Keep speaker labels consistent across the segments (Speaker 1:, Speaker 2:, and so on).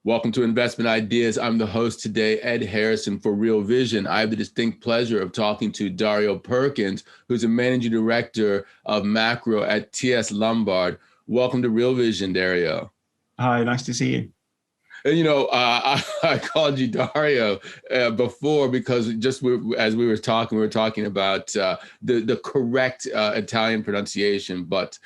Speaker 1: Welcome to Investment Ideas. I'm the host today, Ed Harrison for Real Vision. I have the distinct pleasure of talking to Dario Perkins, who's a managing director of macro at TS Lombard. Welcome to Real Vision, Dario.
Speaker 2: Hi, nice to see you.
Speaker 1: And I called you Dario before because as we were talking about the correct Italian pronunciation, but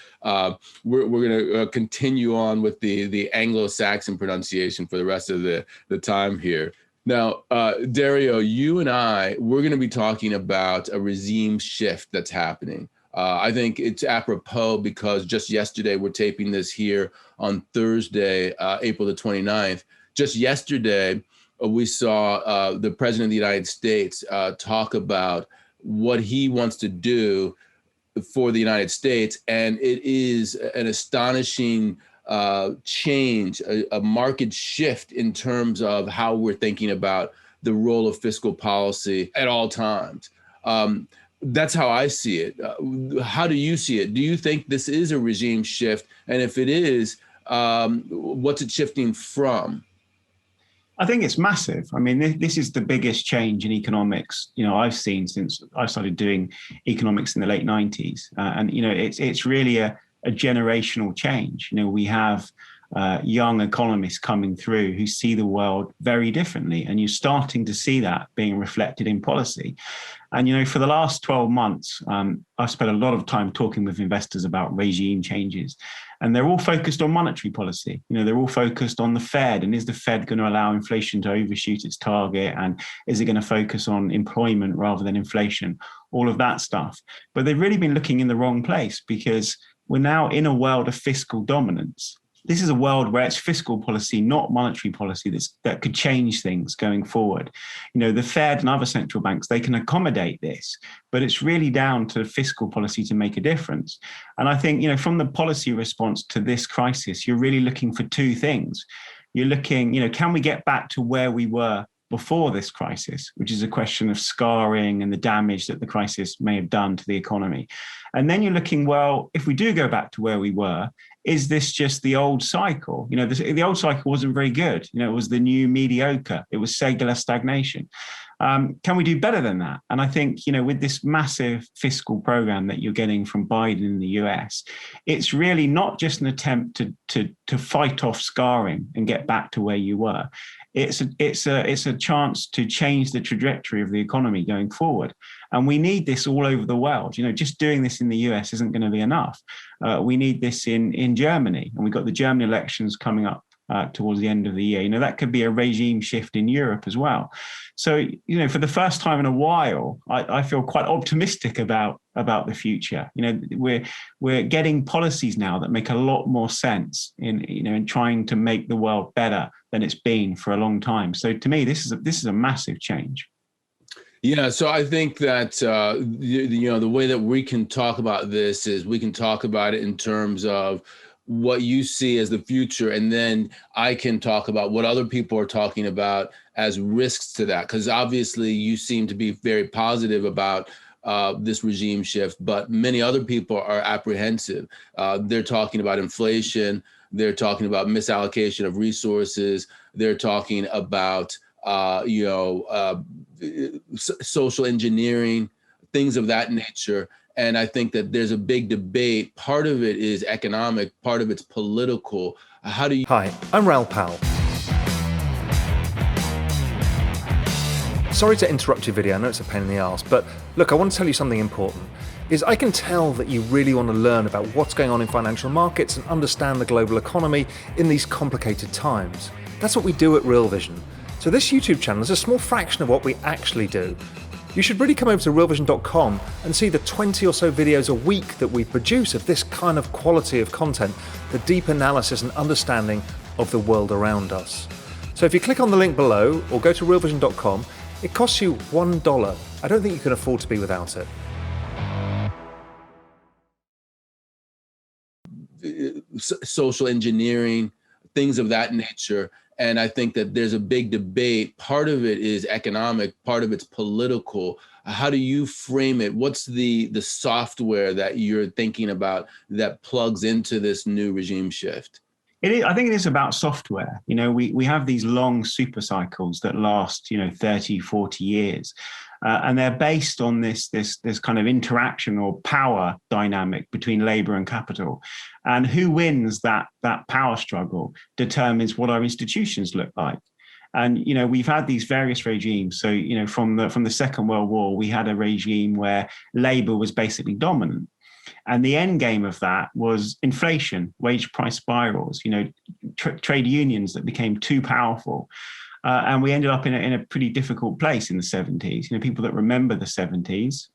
Speaker 1: we're going to continue on with the Anglo-Saxon pronunciation for the rest of the time here. Now, Dario, you and we're going to be talking about a regime shift that's happening. I think it's apropos because just yesterday, we're taping this here on Thursday, April the 29th. Just yesterday, we saw the President of the United States talk about what he wants to do for the United States. And it is an astonishing change, a market shift in terms of how we're thinking about the role of fiscal policy at all times. That's how I see it. How do you see it? Do you think this is a regime shift? And if it is, what's it shifting from?
Speaker 2: I think it's massive. I mean, this is the biggest change in economics, I've seen since I started doing economics in the late 90s. And it's really a generational change. We have young economists coming through who see the world very differently. And you're starting to see that being reflected in policy. And, for the last 12 months, I've spent a lot of time talking with investors about regime changes. And they're all focused on monetary policy. They're all focused on the Fed. And is the Fed going to allow inflation to overshoot its target? And is it going to focus on employment rather than inflation? All of that stuff. But they've really been looking in the wrong place because we're now in a world of fiscal dominance. This is a world where it's fiscal policy, not monetary policy, that could change things going forward. The Fed and other central banks, they can accommodate this, but it's really down to fiscal policy to make a difference. And I think, from the policy response to this crisis, you're really looking for two things. You're looking, can we get back to where we were before this crisis, which is a question of scarring and the damage that the crisis may have done to the economy. And then you're looking, well, if we do go back to where we were, is this just the old cycle? The old cycle wasn't very good. It was the new mediocre. It was secular stagnation. Can we do better than that? And I think, with this massive fiscal program that you're getting from Biden in the US, it's really not just an attempt to fight off scarring and get back to where you were. It's a chance to change the trajectory of the economy going forward. And we need this all over the world. Just doing this in the US isn't going to be enough. We need this in Germany. And we've got the German elections coming up towards the end of the year. That could be a regime shift in Europe as well. So, for the first time in a while, I feel quite optimistic about the future. We're getting policies now that make a lot more sense in trying to make the world better than it's been for a long time. So to me, this is a massive change.
Speaker 1: Yeah, so I think that the way that we can talk about this is we can talk about it in terms of what you see as the future, and then I can talk about what other people are talking about as risks to that. Because obviously, you seem to be very positive about this regime shift, but many other people are apprehensive. They're talking about inflation. They're talking about misallocation of resources. They're talking about social engineering, things of that nature. And I think that there's a big debate. Part of it is economic, part of it's political. How do you...
Speaker 3: Hi, I'm Raoul Powell. Sorry to interrupt your video, I know it's a pain in the arse, but look, I want to tell you something important. I can tell that you really want to learn about what's going on in financial markets and understand the global economy in these complicated times. That's what we do at Real Vision. So this YouTube channel is a small fraction of what we actually do. You should really come over to realvision.com and see the 20 or so videos a week that we produce of this kind of quality of content, the deep analysis and understanding of the world around us. So if you click on the link below or go to realvision.com, it costs you $1. I don't think you can afford to be without it.
Speaker 1: Social engineering, things of that nature. And I think that there's a big debate. Part of it is economic, part of it's political. How do you frame it? What's the software that you're thinking about that plugs into this new regime shift?
Speaker 2: I think it is about software. We have these long super cycles that last, 30, 40 years. And they're based on this kind of interaction or power dynamic between labor and capital. And who wins that power struggle determines what our institutions look like. And, we've had these various regimes. So, from the Second World War, we had a regime where labor was basically dominant. And the end game of that was inflation, wage price spirals, trade unions that became too powerful. And we ended up in a pretty difficult place in the 70s. People that remember the 70s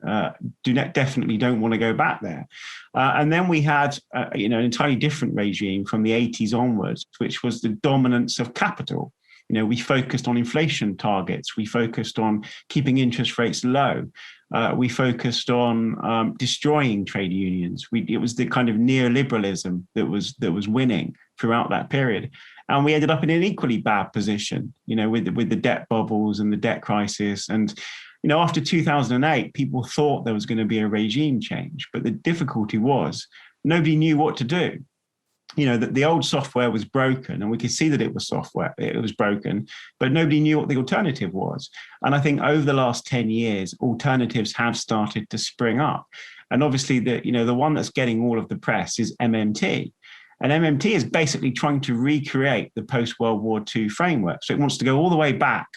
Speaker 2: definitely don't want to go back there. And then we had, an entirely different regime from the 80s onwards, which was the dominance of capital. We focused on inflation targets. We focused on keeping interest rates low. We focused on destroying trade unions. It was the kind of neoliberalism that was winning throughout that period. And we ended up in an equally bad position, with the debt bubbles and the debt crisis. And, after 2008, people thought there was going to be a regime change. But the difficulty was nobody knew what to do. That the old software was broken, and we could see that it was broken, but nobody knew what the alternative was. And I think over the last 10 years, alternatives have started to spring up. And obviously the one that's getting all of the press is MMT. And MMT is basically trying to recreate the post-World War II framework. So it wants to go all the way back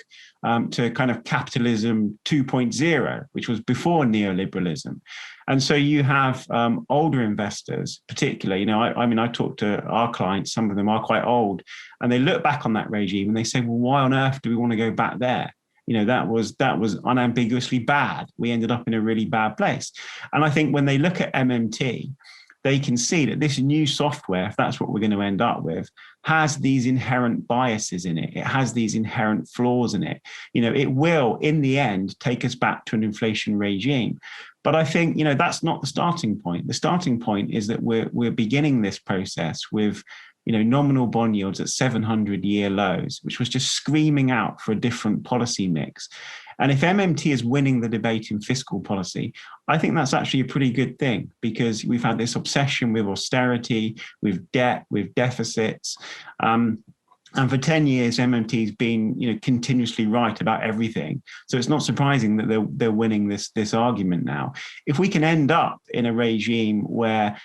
Speaker 2: to kind of capitalism 2.0, which was before neoliberalism. And so you have older investors, particularly, I talk to our clients, some of them are quite old, and they look back on that regime and they say, well, why on earth do we want to go back there? That was unambiguously bad. We ended up in a really bad place. And I think when they look at MMT, they can see that this new software, if that's what we're going to end up with, has these inherent biases in it. It has these inherent flaws in it. It will, in the end, take us back to an inflation regime. But I think, that's not the starting point. The starting point is that we're beginning this process with, nominal bond yields at 700-year lows, which was just screaming out for a different policy mix. And if MMT is winning the debate in fiscal policy, I think that's actually a pretty good thing, because we've had this obsession with austerity, with debt, with deficits. And for 10 years, MMT has been, continuously right about everything. So it's not surprising that they're winning this argument now. If we can end up in a regime where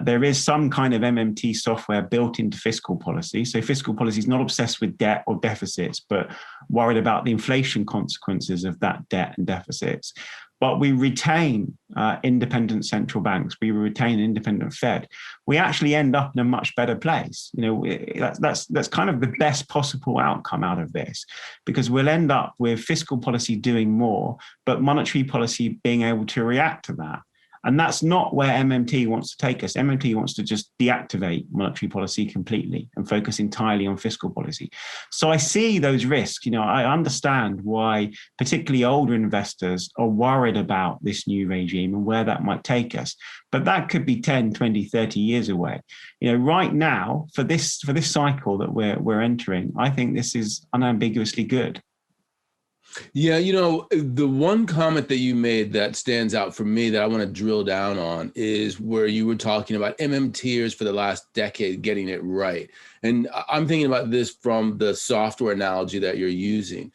Speaker 2: there is some kind of MMT software built into fiscal policy, so fiscal policy is not obsessed with debt or deficits, but worried about the inflation consequences of that debt and deficits, but we retain independent central banks, we retain independent Fed, we actually end up in a much better place. That's kind of the best possible outcome out of this, because we'll end up with fiscal policy doing more, but monetary policy being able to react to that. And that's not where MMT wants to take us. MMT wants to just deactivate monetary policy completely and focus entirely on fiscal policy. So I see those risks. I understand why particularly older investors are worried about this new regime and where that might take us. But that could be 10, 20, 30 years away. Right now, for this cycle that we're entering, I think this is unambiguously good.
Speaker 1: Yeah, the one comment that you made that stands out for me that I want to drill down on is where you were talking about MMTers for the last decade getting it right. And I'm thinking about this from the software analogy that you're using.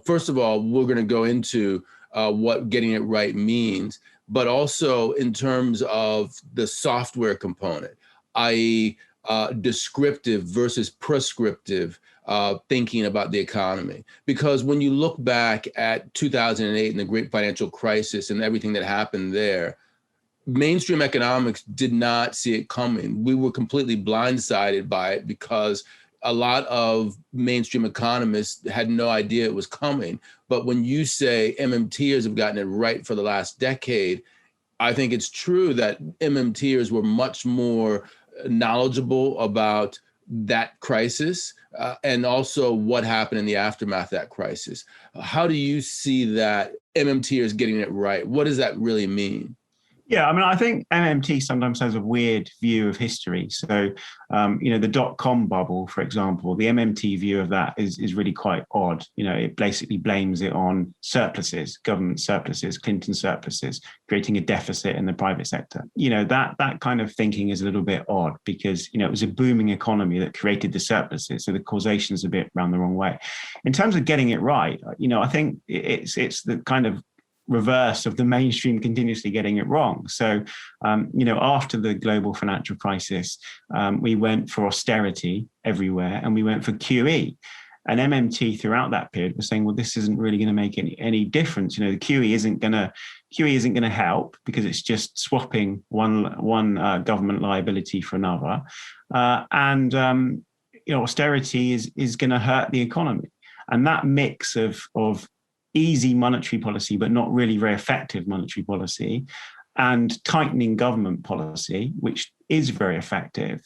Speaker 1: First of all, we're going to go into what getting it right means, but also in terms of the software component, i.e., descriptive versus prescriptive thinking about the economy. Because when you look back at 2008 and the great financial crisis and everything that happened there, mainstream economics did not see it coming. We were completely blindsided by it because a lot of mainstream economists had no idea it was coming. But when you say MMTers have gotten it right for the last decade, I think it's true that MMTers were much more knowledgeable about that crisis and also what happened in the aftermath of that crisis. How do you see that MMTers getting it right? What does that really mean?
Speaker 2: Yeah, I mean, I think MMT sometimes has a weird view of history. So, the dot-com bubble, for example, the MMT view of that is really quite odd. It basically blames it on surpluses, government surpluses, Clinton surpluses, creating a deficit in the private sector. That kind of thinking is a little bit odd because, it was a booming economy that created the surpluses. So the causation's a bit round the wrong way. In terms of getting it right, I think it's the kind of reverse of the mainstream continuously getting it wrong. So, after the global financial crisis, we went for austerity everywhere and we went for QE. And MMT throughout that period was saying, well, this isn't really going to make any difference. The QE isn't going to help because it's just swapping one government liability for another, and austerity is going to hurt the economy. And that mix of easy monetary policy, but not really very effective monetary policy, and tightening government policy, which is very effective,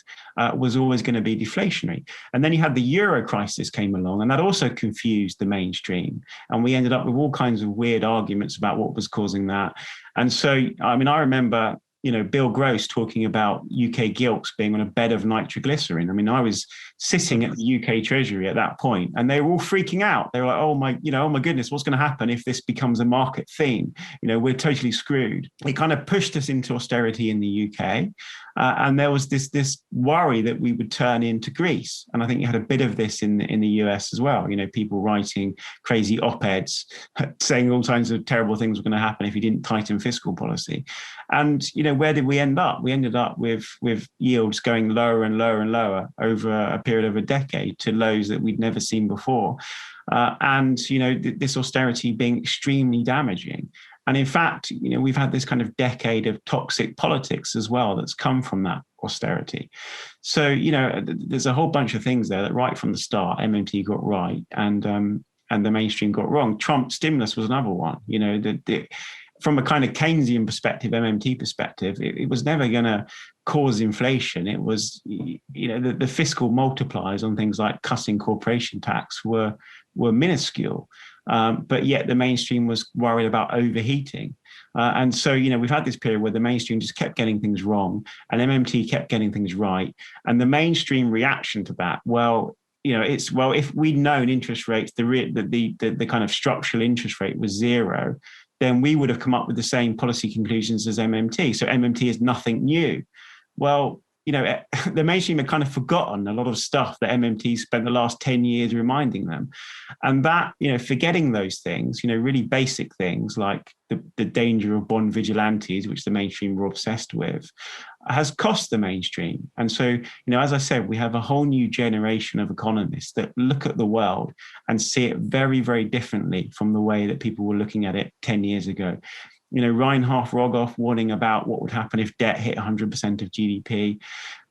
Speaker 2: was always going to be deflationary. And then you had the Euro crisis came along, and that also confused the mainstream. And we ended up with all kinds of weird arguments about what was causing that. And so, I remember, Bill Gross talking about UK gilts being on a bed of nitroglycerin. I was sitting at the UK Treasury at that point, and they were all freaking out. They were like, oh my goodness, what's going to happen if this becomes a market theme? We're totally screwed. It kind of pushed us into austerity in the UK. And there was this worry that we would turn into Greece. And I think you had a bit of this in the US as well. People writing crazy op-eds saying all kinds of terrible things were going to happen if you didn't tighten fiscal policy. And, where did we end up? We ended up with yields going lower and lower and lower over a period of a decade to lows that we'd never seen before. And this austerity being extremely damaging. And in fact, we've had this kind of decade of toxic politics as well that's come from that austerity. So, there's a whole bunch of things there that right from the start, MMT got right and the mainstream got wrong. Trump stimulus was another one. From a kind of Keynesian perspective, MMT perspective, it was never going to cause inflation. It was, the fiscal multipliers on things like cutting corporation tax were minuscule. But yet the mainstream was worried about overheating. And so, we've had this period where the mainstream just kept getting things wrong and MMT kept getting things right. And the mainstream reaction to that, if we'd known interest rates, the kind of structural interest rate was zero, then we would have come up with the same policy conclusions as MMT. So MMT is nothing new. Well, the mainstream had kind of forgotten a lot of stuff that MMT spent the last 10 years reminding them. And that, forgetting those things, really basic things like the danger of bond vigilantes, which the mainstream were obsessed with, has cost the mainstream. And so, as I said, we have a whole new generation of economists that look at the world and see it very, very differently from the way that people were looking at it 10 years ago. Reinhard Rogoff warning about what would happen if debt hit 100% of GDP,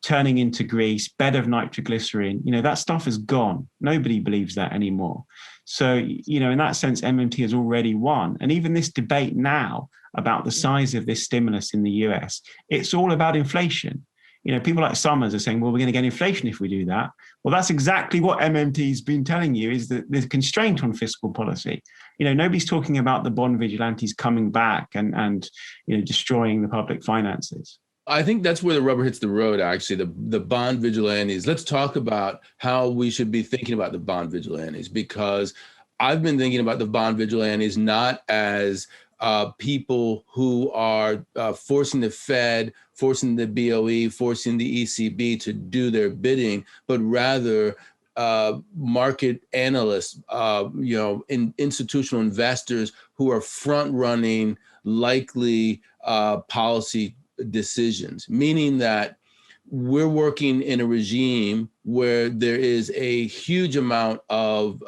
Speaker 2: turning into Greece, bed of nitroglycerin, that stuff is gone. Nobody believes that anymore. So, in that sense, MMT has already won. And even this debate now about the size of this stimulus in the US, it's all about inflation. People like Summers are saying, well, we're going to get inflation if we do that. Well, that's exactly what MMT's been telling you, is that there's constraint on fiscal policy. Nobody's talking about the bond vigilantes coming back and destroying the public finances.
Speaker 1: I think that's where the rubber hits the road, actually, the bond vigilantes. Let's talk about how we should be thinking about the bond vigilantes, because I've been thinking about the bond vigilantes not as people who are forcing the Fed, forcing the BOE, forcing the ECB to do their bidding, but rather market analysts, institutional investors who are front-running likely policy decisions, meaning that we're working in a regime where there is a huge amount of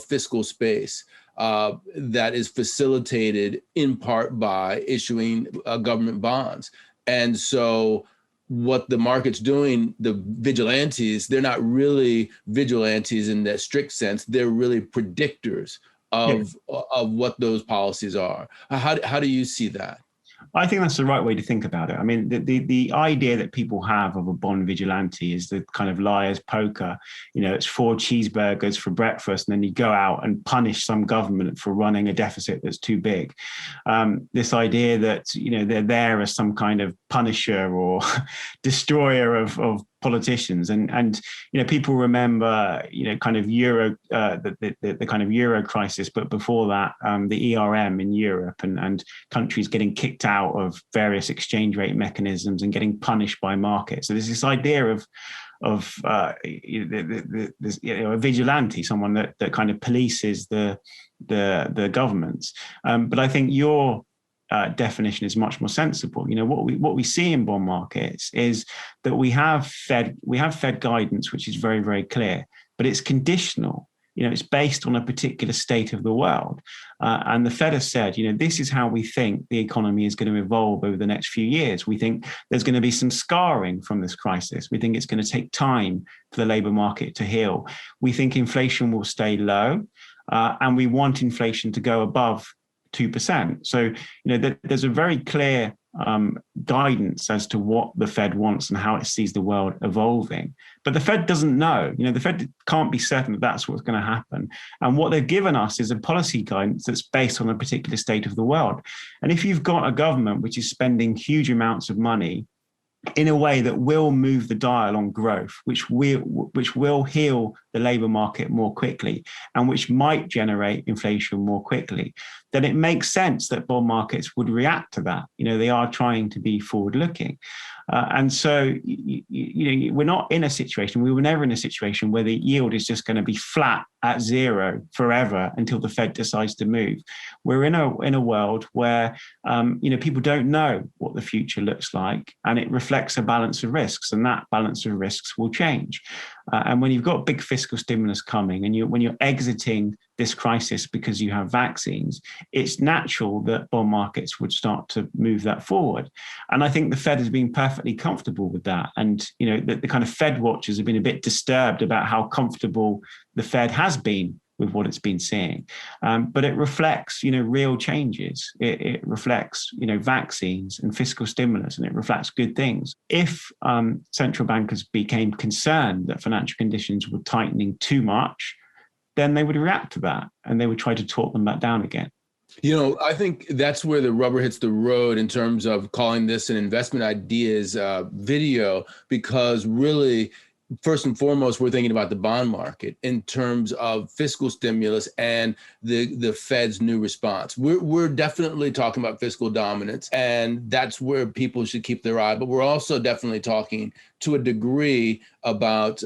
Speaker 1: fiscal space that is facilitated in part by issuing government bonds. And so what the market's doing, the vigilantes, they're not really vigilantes in that strict sense. They're really predictors of what those policies are. How do you see that?
Speaker 2: I think that's the right way to think about it. I mean, the idea that people have of a bond vigilante is the kind of liar's poker. It's 4 cheeseburgers for breakfast, and then you go out and punish some government for running a deficit that's too big. This idea that, they're there as some kind of punisher or destroyer of politicians, and people remember kind of the kind of euro crisis, but before that the ERM in Europe, and countries getting kicked out of various exchange rate mechanisms and getting punished by markets. So there's this idea of a vigilante, someone that kind of polices the governments. But I think your definition is much more sensible. What we see in bond markets is that we have Fed guidance, which is very, very clear, but it's conditional. It's based on a particular state of the world. And the Fed has said, this is how we think the economy is going to evolve over the next few years. We think there's going to be some scarring from this crisis. We think it's going to take time for the labor market to heal. We think inflation will stay low, and we want inflation to go above 2%. So, there's a very clear guidance as to what the Fed wants and how it sees the world evolving. But the Fed doesn't know. The Fed can't be certain that that's what's going to happen. And what they've given us is a policy guidance that's based on a particular state of the world. And if you've got a government which is spending huge amounts of money in a way that will move the dial on growth, which will heal the labor market more quickly, and which might generate inflation more quickly, then it makes sense that bond markets would react to that. They are trying to be forward-looking. And so, we're not in a situation, we were never in a situation where the yield is just going to be flat at zero forever until the Fed decides to move. We're in a world where, people don't know what the future looks like, and it reflects a balance of risks, and that balance of risks will change. And when you've got big fiscal stimulus coming, and when you're exiting this crisis because you have vaccines, it's natural that bond markets would start to move that forward. And I think the Fed has been perfectly comfortable with that. And, the kind of Fed watchers have been a bit disturbed about how comfortable the Fed has been with what it's been seeing. But it reflects, real changes. It reflects, vaccines and fiscal stimulus, and it reflects good things. If central bankers became concerned that financial conditions were tightening too much, then they would react to that and they would try to talk them back down again.
Speaker 1: I think that's where the rubber hits the road in terms of calling this an investment ideas video, because really, first and foremost, we're thinking about the bond market in terms of fiscal stimulus and the Fed's new response. We're definitely talking about fiscal dominance, and that's where people should keep their eye. But we're also definitely talking to a degree about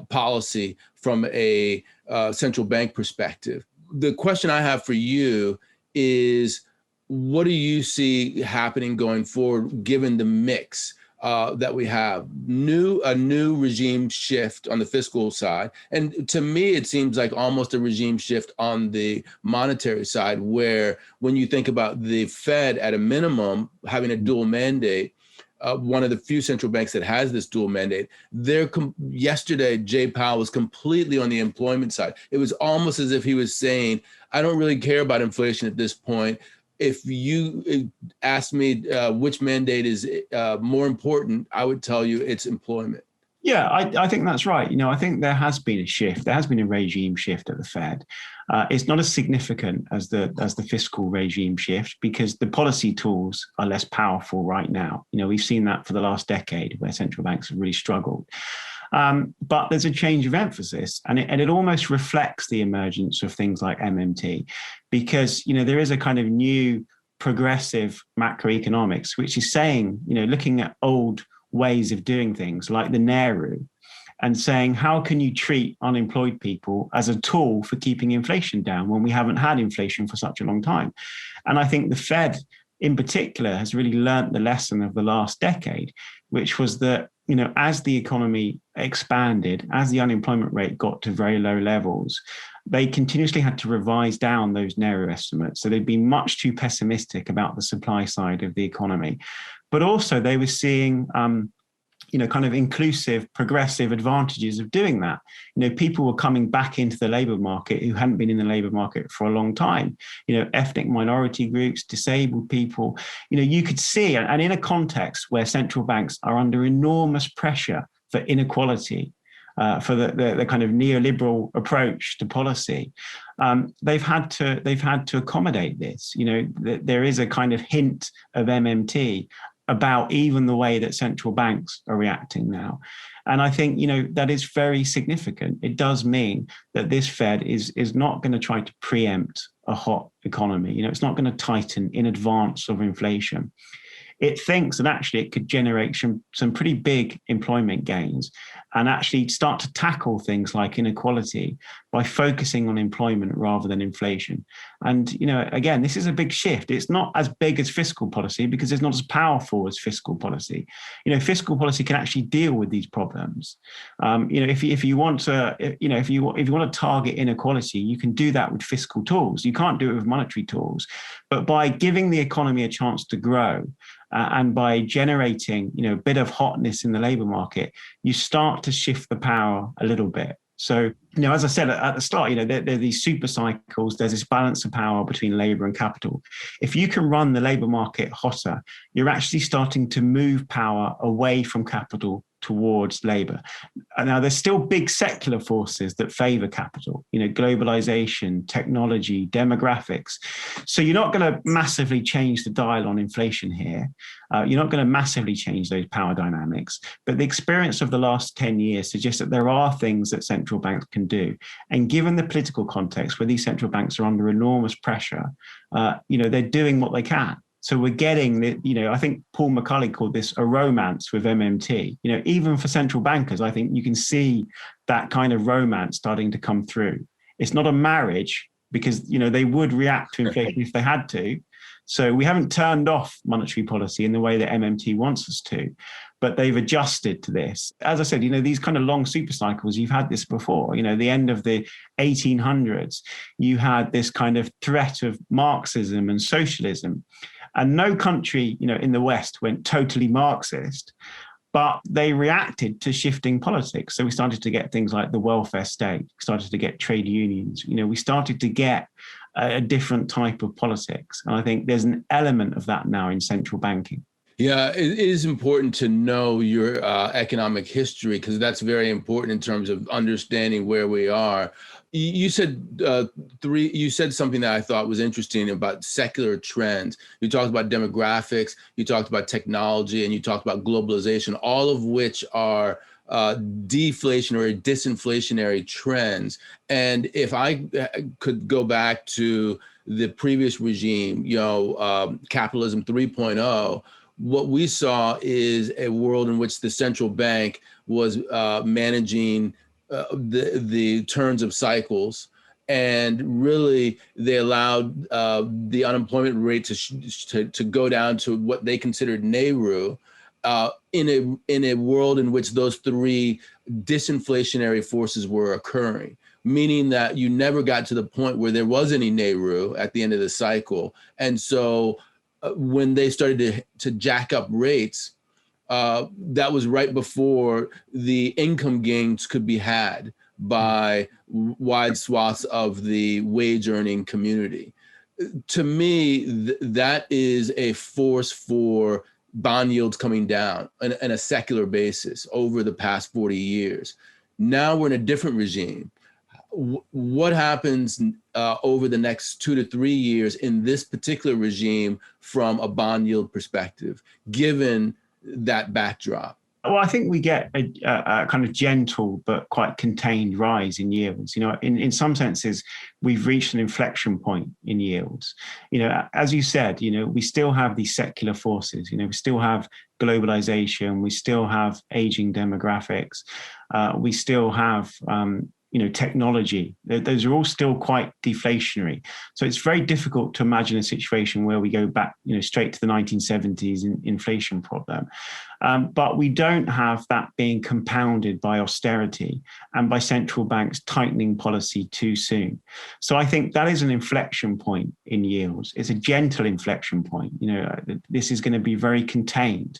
Speaker 1: policy from a central bank perspective. The question I have for you is, what do you see happening going forward, given the mix that we have? A new regime shift on the fiscal side. And to me, it seems like almost a regime shift on the monetary side, where when you think about the Fed at a minimum having a dual mandate, one of the few central banks that has this dual mandate, yesterday, Jay Powell was completely on the employment side. It was almost as if he was saying, I don't really care about inflation at this point. If you ask me which mandate is more important, I would tell you it's employment.
Speaker 2: Yeah, I think that's right. I think there has been a shift. There has been a regime shift at the Fed. It's not as significant as the fiscal regime shift, because the policy tools are less powerful right now. We've seen that for the last decade, where central banks have really struggled. But there's a change of emphasis, and it almost reflects the emergence of things like MMT, because there is a kind of new progressive macroeconomics, which is saying, looking at old ways of doing things like the NERU, and saying, how can you treat unemployed people as a tool for keeping inflation down when we haven't had inflation for such a long time? And I think the Fed in particular has really learnt the lesson of the last decade, which was that, as the economy expanded, as the unemployment rate got to very low levels, they continuously had to revise down those NERU estimates. So they'd been much too pessimistic about the supply side of the economy. But also they were seeing kind of inclusive, progressive advantages of doing that. People were coming back into the labour market who hadn't been in the labour market for a long time. Ethnic minority groups, disabled people. You could see, and in a context where central banks are under enormous pressure for inequality, for the kind of neoliberal approach to policy, they've had to accommodate this. There is a kind of hint of MMT about even the way that central banks are reacting now. And I think, that is very significant. It does mean that this Fed is not going to try to preempt a hot economy. It's not going to tighten in advance of inflation. It thinks that actually it could generate some pretty big employment gains and actually start to tackle things like inequality by focusing on employment rather than inflation. And, again, this is a big shift. It's not as big as fiscal policy because it's not as powerful as fiscal policy. Fiscal policy can actually deal with these problems. If you want to target inequality, you can do that with fiscal tools. You can't do it with monetary tools. But by giving the economy a chance to grow, and by generating, a bit of hotness in the labour market, you start to shift the power a little bit. So, as I said at the start, there are these super cycles. There's this balance of power between labour and capital. If you can run the labour market hotter, you're actually starting to move power away from capital towards labour. Now, there's still big secular forces that favour capital, globalization, technology, demographics. So you're not going to massively change the dial on inflation here. You're not going to massively change those power dynamics. But the experience of the last 10 years suggests that there are things that central banks can do. And given the political context where these central banks are under enormous pressure, they're doing what they can. So we're getting, I think Paul McCulley called this a romance with MMT. Even for central bankers, I think you can see that kind of romance starting to come through. It's not a marriage because, they would react to inflation if they had to. So we haven't turned off monetary policy in the way that MMT wants us to, but they've adjusted to this. As I said, these kind of long super cycles, you've had this before. The end of the 1800s, you had this kind of threat of Marxism and socialism. And no country, in the West went totally Marxist, but they reacted to shifting politics. So we started to get things like the welfare state, started to get trade unions. We started to get a different type of politics. And I think there's an element of that now in central banking.
Speaker 1: Yeah, it is important to know your economic history because that's very important in terms of understanding where we are. You said You said something that I thought was interesting about secular trends. You talked about demographics, you talked about technology, and you talked about globalization, all of which are deflationary, disinflationary trends. And if I could go back to the previous regime, capitalism 3.0, what we saw is a world in which the central bank was managing the turns of cycles, and really they allowed the unemployment rate to go down to what they considered Nehru, in a world in which those three disinflationary forces were occurring, meaning that you never got to the point where there was any Nehru at the end of the cycle. And so when they started to jack up rates, that was right before the income gains could be had by wide swaths of the wage earning community. To me, that is a force for bond yields coming down on a secular basis over the past 40 years. Now we're in a different regime. What happens over the next 2 to 3 years in this particular regime from a bond yield perspective, given that backdrop?
Speaker 2: Well, I think we get a kind of gentle but quite contained rise in yields. In some senses, we've reached an inflection point in yields. As you said, we still have these secular forces. We still have globalization. We still have aging demographics. We still have technology. Those are all still quite deflationary. So it's very difficult to imagine a situation where we go back, straight to the 1970s inflation problem. But we don't have that being compounded by austerity and by central banks tightening policy too soon. So I think that is an inflection point in yields. It's a gentle inflection point. This is going to be very contained.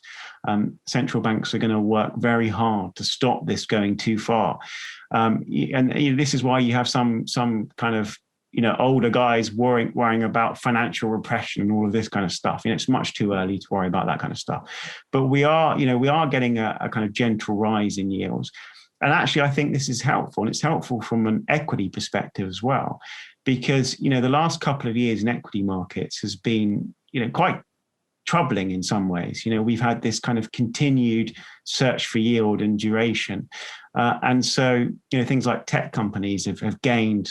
Speaker 2: Central banks are going to work very hard to stop this going too far. And this is why you have some kind of older guys worrying about financial repression and all of this kind of stuff. It's much too early to worry about that kind of stuff. But we are getting a kind of gentle rise in yields. And actually, I think this is helpful. And it's helpful from an equity perspective as well, because, the last couple of years in equity markets has been, quite troubling in some ways. We've had this kind of continued search for yield and duration. And so, things like tech companies have gained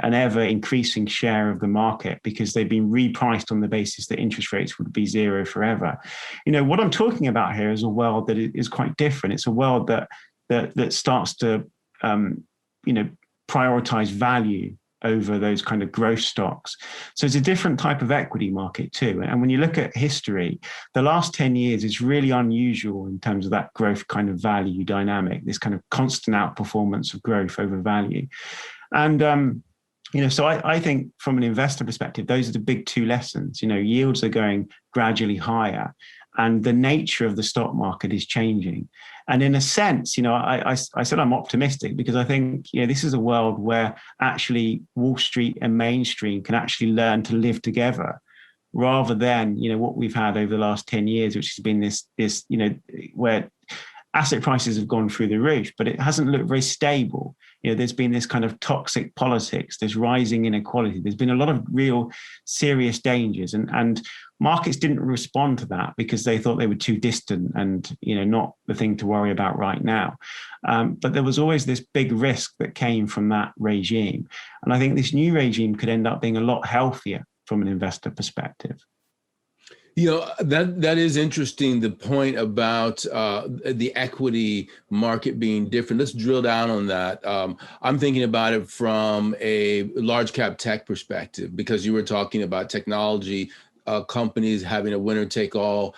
Speaker 2: an ever increasing share of the market because they've been repriced on the basis that interest rates would be zero forever. What I'm talking about here is a world that is quite different. It's a world that starts to, prioritize value over those kind of growth stocks. So it's a different type of equity market too. And when you look at history, the last 10 years is really unusual in terms of that growth kind of value dynamic, this kind of constant outperformance of growth over value. And, so I think from an investor perspective, those are the big two lessons. Yields are going gradually higher and the nature of the stock market is changing. And in a sense, I said I'm optimistic because I think, this is a world where actually Wall Street and mainstream can actually learn to live together rather than, what we've had over the last 10 years, which has been this, where asset prices have gone through the roof, but it hasn't looked very stable. There's been this kind of toxic politics, there's rising inequality, there's been a lot of real serious dangers, and markets didn't respond to that because they thought they were too distant and not the thing to worry about right now. But there was always this big risk that came from that regime. And I think this new regime could end up being a lot healthier from an investor perspective.
Speaker 1: That is interesting, the point about the equity market being different. Let's drill down on that. I'm thinking about it from a large cap tech perspective, because you were talking about technology companies having a winner take all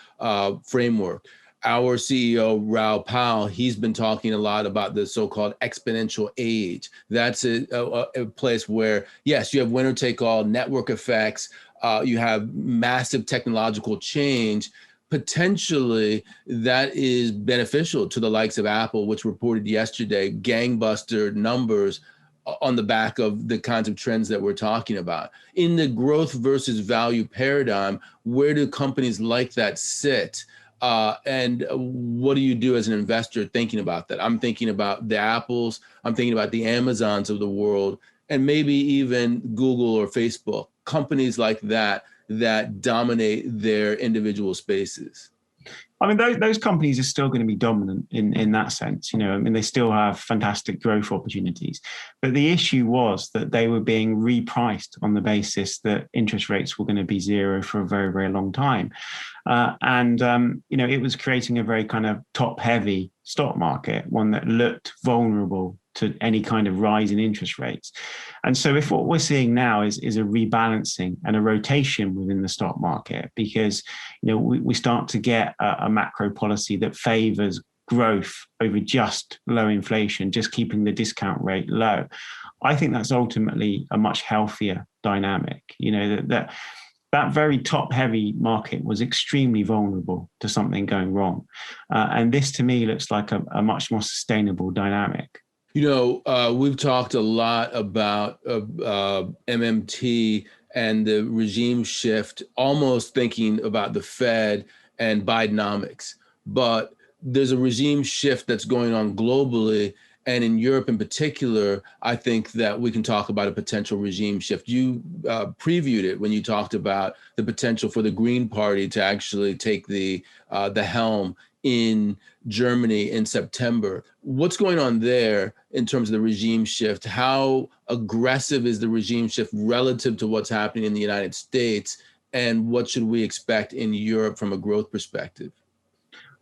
Speaker 1: framework. Our CEO, Raoul Pal, he's been talking a lot about the so-called exponential age. That's a place where, yes, you have winner take all network effects. You have massive technological change. Potentially, that is beneficial to the likes of Apple, which reported yesterday gangbuster numbers on the back of the kinds of trends that we're talking about. In the growth versus value paradigm, where do companies like that sit? And what do you do as an investor thinking about that? I'm thinking about the Apples, I'm thinking about the Amazons of the world, and maybe even Google or Facebook, companies like that dominate their individual spaces.
Speaker 2: I mean, those companies are still going to be dominant in that sense. They still have fantastic growth opportunities. But the issue was that they were being repriced on the basis that interest rates were going to be zero for a very, very long time. It was creating a very kind of top-heavy stock market, one that looked vulnerable to any kind of rise in interest rates. And so if what we're seeing now is a rebalancing and a rotation within the stock market, because we start to get a macro policy that favors growth over just low inflation, just keeping the discount rate low, I think that's ultimately a much healthier dynamic. That very top-heavy market was extremely vulnerable to something going wrong. And this, to me, looks like a much more sustainable dynamic.
Speaker 1: We've talked a lot about MMT and the regime shift, almost thinking about the Fed and Bidenomics. But there's a regime shift that's going on globally. And in Europe in particular, I think that we can talk about a potential regime shift. You previewed it when you talked about the potential for the Green Party to actually take the helm in Germany in September. What's going on there in terms of the regime shift? How aggressive is the regime shift relative to what's happening in the United States? And what should we expect in Europe from a growth perspective?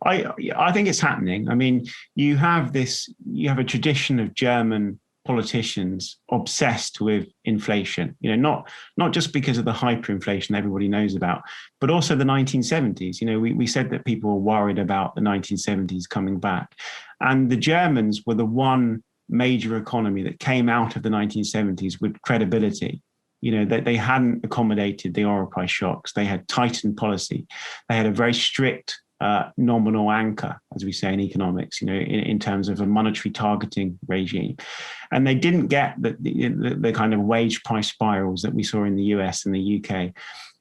Speaker 2: I think it's happening. I mean, you have a tradition of German politicians obsessed with inflation, not just because of the hyperinflation everybody knows about, but also the 1970s. We said that people were worried about the 1970s coming back. And the Germans were the one major economy that came out of the 1970s with credibility. That they hadn't accommodated the oil price shocks. They had tightened policy. They had a very strict nominal anchor, as we say in economics, in terms of a monetary targeting regime. And they didn't get the kind of wage price spirals that we saw in the US and the UK.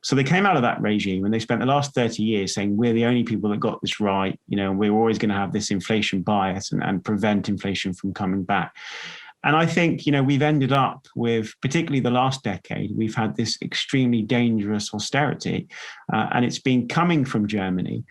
Speaker 2: So they came out of that regime and they spent the last 30 years saying, we're the only people that got this right. We're always going to have this inflation bias and prevent inflation from coming back. And I think, we've ended up with, particularly the last decade, we've had this extremely dangerous austerity, and it's been coming from Germany,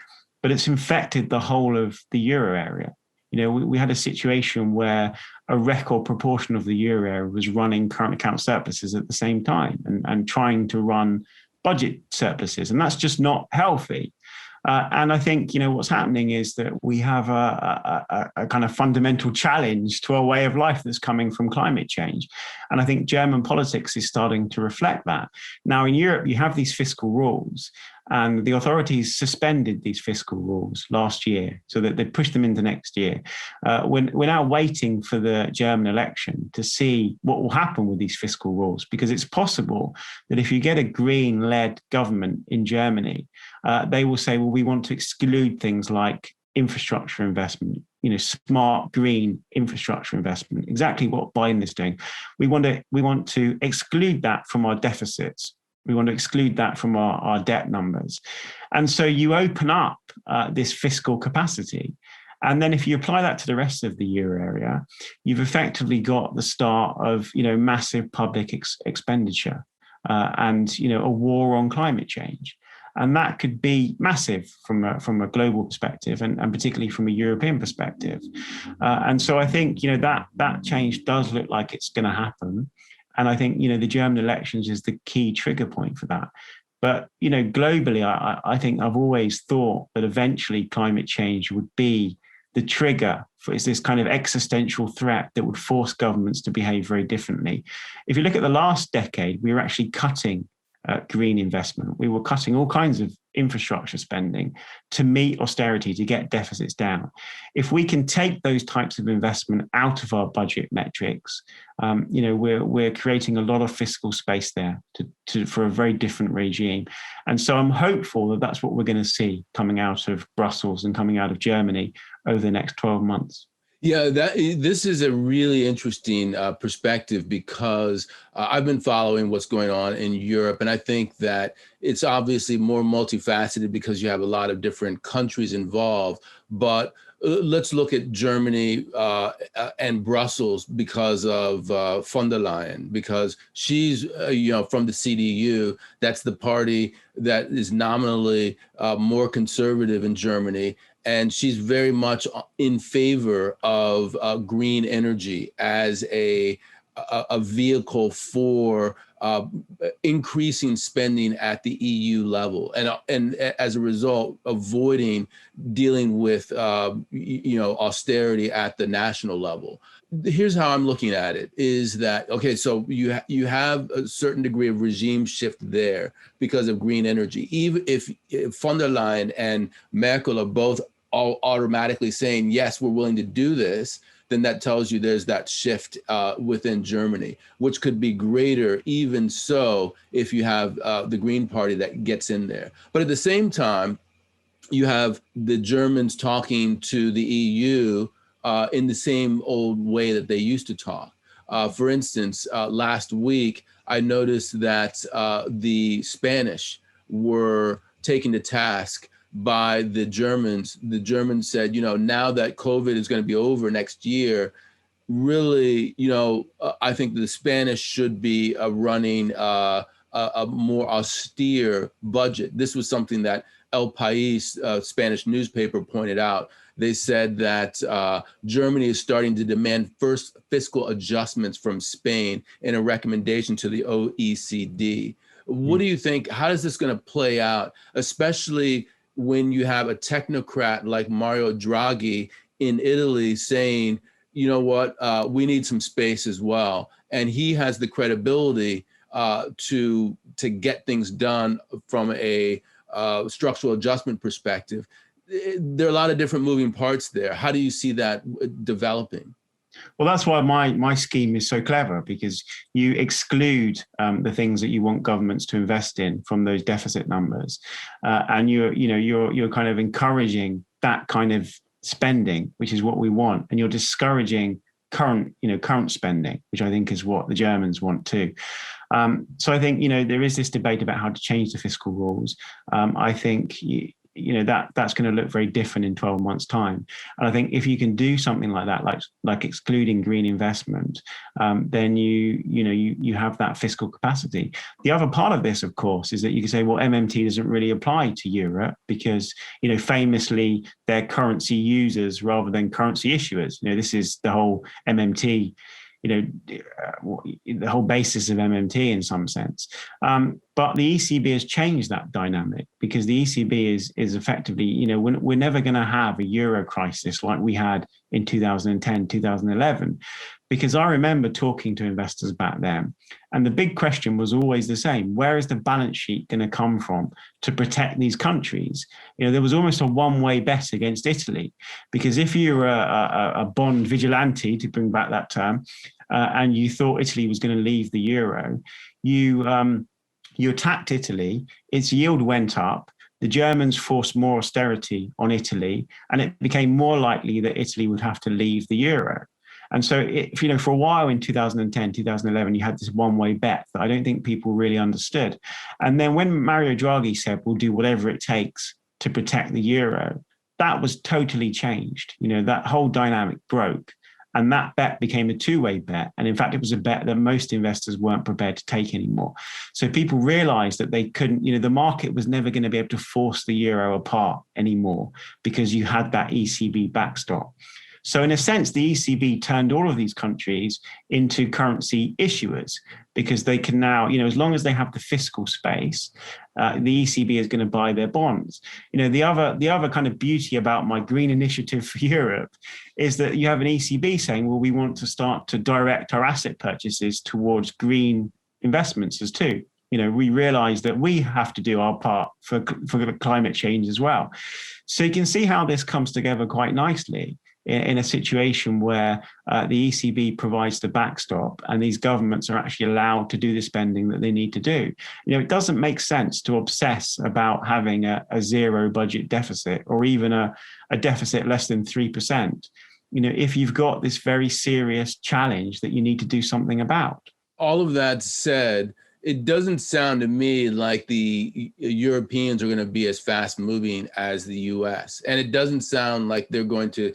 Speaker 2: but it's infected the whole of the euro area. We had a situation where a record proportion of the euro area was running current account surpluses at the same time and trying to run budget surpluses. And that's just not healthy. And I think, what's happening is that we have a kind of fundamental challenge to our way of life that's coming from climate change. And I think German politics is starting to reflect that. Now, in Europe, you have these fiscal rules, and the authorities suspended these fiscal rules last year so that they pushed them into next year. We're now waiting for the German election to see what will happen with these fiscal rules, because it's possible that if you get a Green-led government in Germany, they will say, well, we want to exclude things like infrastructure investment, smart green infrastructure investment, exactly what Biden is doing. We want to exclude that from our deficits. We want to exclude that from our debt numbers. And so you open up this fiscal capacity. And then if you apply that to the rest of the euro area, you've effectively got the start of, massive public expenditure and, a war on climate change. And that could be massive from a global perspective and particularly from a European perspective. And so I think, that change does look like it's going to happen. And I think, the German elections is the key trigger point for that. But, globally, I think I've always thought that eventually climate change would be the trigger for this kind of existential threat that would force governments to behave very differently. If you look at the last decade, we were actually cutting green investment. We were cutting all kinds of infrastructure spending to meet austerity, to get deficits down. If we can take those types of investment out of our budget metrics, we're creating a lot of fiscal space there for a very different regime. And so I'm hopeful that that's what we're going to see coming out of Brussels and coming out of Germany over the next 12 months.
Speaker 1: Yeah, this is a really interesting perspective, because I've been following what's going on in Europe, and I think that it's obviously more multifaceted because you have a lot of different countries involved. But let's look at Germany and Brussels because of von der Leyen, because she's from the CDU. That's the party that is nominally more conservative in Germany. And she's very much in favor of green energy as a vehicle for increasing spending at the EU level, and as a result, avoiding dealing with austerity at the national level. Here's how I'm looking at it: is that okay? So you have a certain degree of regime shift there because of green energy. Even if von der Leyen and Merkel are both all automatically saying, yes, we're willing to do this, then that tells you there's that shift within Germany, which could be greater even so if you have the Green Party that gets in there. But at the same time, you have the Germans talking to the EU in the same old way that they used to talk. For instance, last week, I noticed that the Spanish were taken to task by the Germans. The Germans said, now that COVID is going to be over next year, really, I think the Spanish should be running a more austere budget. This was something that El País, Spanish newspaper, pointed out. They said that Germany is starting to demand first fiscal adjustments from Spain in a recommendation to the OECD. What do you think? How is this going to play out, especially when you have a technocrat like Mario Draghi in Italy saying, you know what, we need some space as well. And he has the credibility to get things done from a structural adjustment perspective. There are a lot of different moving parts there. How do you see that developing?
Speaker 2: Well, that's why my scheme is so clever, because you exclude the things that you want governments to invest in from those deficit numbers, and you're kind of encouraging that kind of spending, which is what we want, and you're discouraging current spending, which I think is what the Germans want too. So I think there is this debate about how to change the fiscal rules. I think that's going to look very different in 12 months' time. And I think if you can do something like that, like excluding green investment, then you have that fiscal capacity. The other part of this, of course, is that you can say, well, MMT doesn't really apply to Europe because, famously they're currency users rather than currency issuers. This is the whole MMT, the whole basis of MMT in some sense. But the ECB has changed that dynamic, because the ECB is effectively, we're never going to have a euro crisis like we had in 2010, 2011, because I remember talking to investors back then, and the big question was always the same: where is the balance sheet going to come from to protect these countries? There was almost a one-way bet against Italy, because if you're a bond vigilante, to bring back that term, and you thought Italy was going to leave the euro, you attacked Italy, its yield went up, the Germans forced more austerity on Italy, and it became more likely that Italy would have to leave the euro. And so, for a while in 2010, 2011, you had this one-way bet that I don't think people really understood. And then when Mario Draghi said, we'll do whatever it takes to protect the euro, that was totally changed. That whole dynamic broke. And that bet became a two-way bet. And in fact, it was a bet that most investors weren't prepared to take anymore. So people realized that they couldn't, the market was never going to be able to force the euro apart anymore, because you had that ECB backstop. So in a sense, the ECB turned all of these countries into currency issuers, because they can now, as long as they have the fiscal space, the ECB is going to buy their bonds. The other kind of beauty about my green initiative for Europe is that you have an ECB saying, well, we want to start to direct our asset purchases towards green investments as too. We realize that we have to do our part for climate change as well. So you can see how this comes together quite nicely in a situation where the ECB provides the backstop and these governments are actually allowed to do the spending that they need to do. It doesn't make sense to obsess about having a zero budget deficit, or even a deficit less than 3%, if you've got this very serious challenge that you need to do something about.
Speaker 1: All of that said, it doesn't sound to me like the Europeans are going to be as fast moving as the US. And it doesn't sound like they're going to,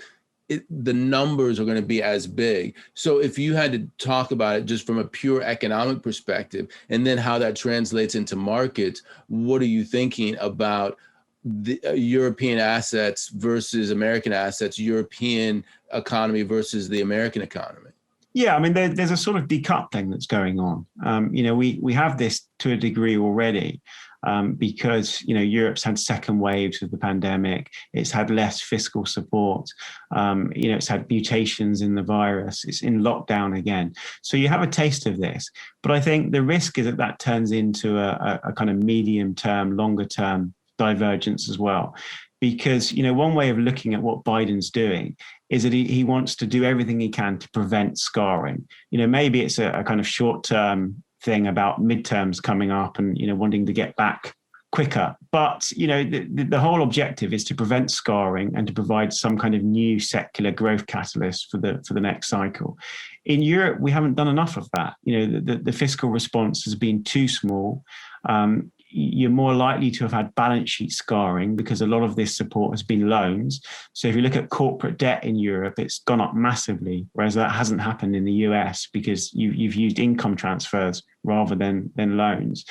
Speaker 1: the numbers are going to be as big. So if you had to talk about it just from a pure economic perspective, and then how that translates into markets, what are you thinking about the European assets versus American assets, European economy versus the American economy?
Speaker 2: Yeah, I mean, there's a sort of decoupling that's going on. We have this to a degree already, because Europe's had second waves of the pandemic. It's had less fiscal support. It's had mutations in the virus. It's in lockdown again. So you have a taste of this. But I think the risk is that turns into a kind of medium term, longer term divergence as well. Because, one way of looking at what Biden's doing is that he wants to do everything he can to prevent scarring. Maybe it's a kind of short-term thing about midterms coming up and, wanting to get back quicker. But, the whole objective is to prevent scarring and to provide some kind of new secular growth catalyst for the next cycle. In Europe, we haven't done enough of that. The fiscal response has been too small. You're more likely to have had balance sheet scarring because a lot of this support has been loans. So if you look at corporate debt in Europe, it's gone up massively, whereas that hasn't happened in the US because you've used income transfers rather than loans.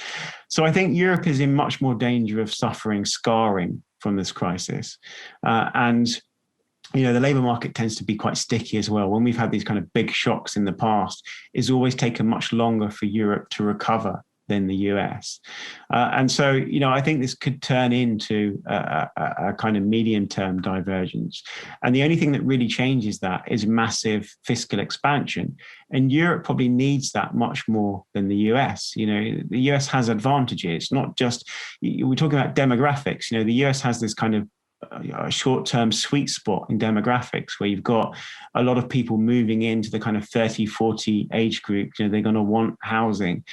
Speaker 2: So I think Europe is in much more danger of suffering scarring from this crisis. And the labour market tends to be quite sticky as well. When we've had these kind of big shocks in the past, it's always taken much longer for Europe to recover than the US. And so, I think this could turn into a kind of medium-term divergence. And the only thing that really changes that is massive fiscal expansion. And Europe probably needs that much more than the US. The US has advantages, not just, we're talking about demographics. The US has this kind of a short-term sweet spot in demographics where you've got a lot of people moving into the kind of 30, 40 age group. They're going to want housing.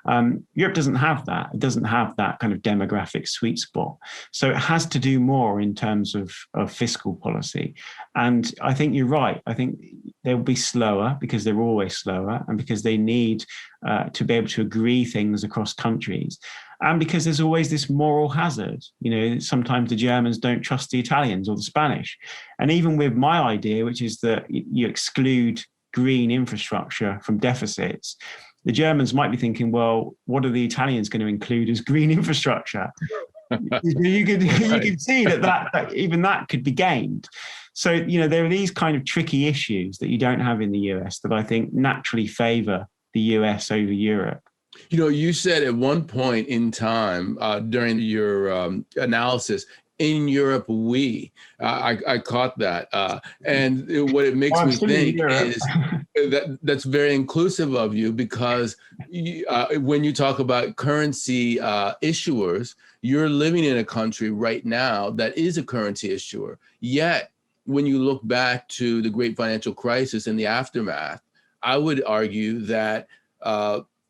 Speaker 2: Europe doesn't have that. It doesn't have that kind of demographic sweet spot. So it has to do more in terms of fiscal policy. And I think you're right. I think they'll be slower because they're always slower, and because they need to be able to agree things across countries. And because there's always this moral hazard. Sometimes the Germans don't trust the Italians or the Spanish. And even with my idea, which is that you exclude green infrastructure from deficits, the Germans might be thinking, well, what are the Italians going to include as green infrastructure? you can see that even that could be gamed. So, there are these kind of tricky issues that you don't have in the US that I think naturally favor the US over Europe.
Speaker 1: You said at one point in time during your analysis, in Europe, I caught that. And what it makes me think is that's very inclusive of you, because when you talk about currency issuers, you're living in a country right now that is a currency issuer. Yet, when you look back to the great financial crisis and the aftermath, I would argue that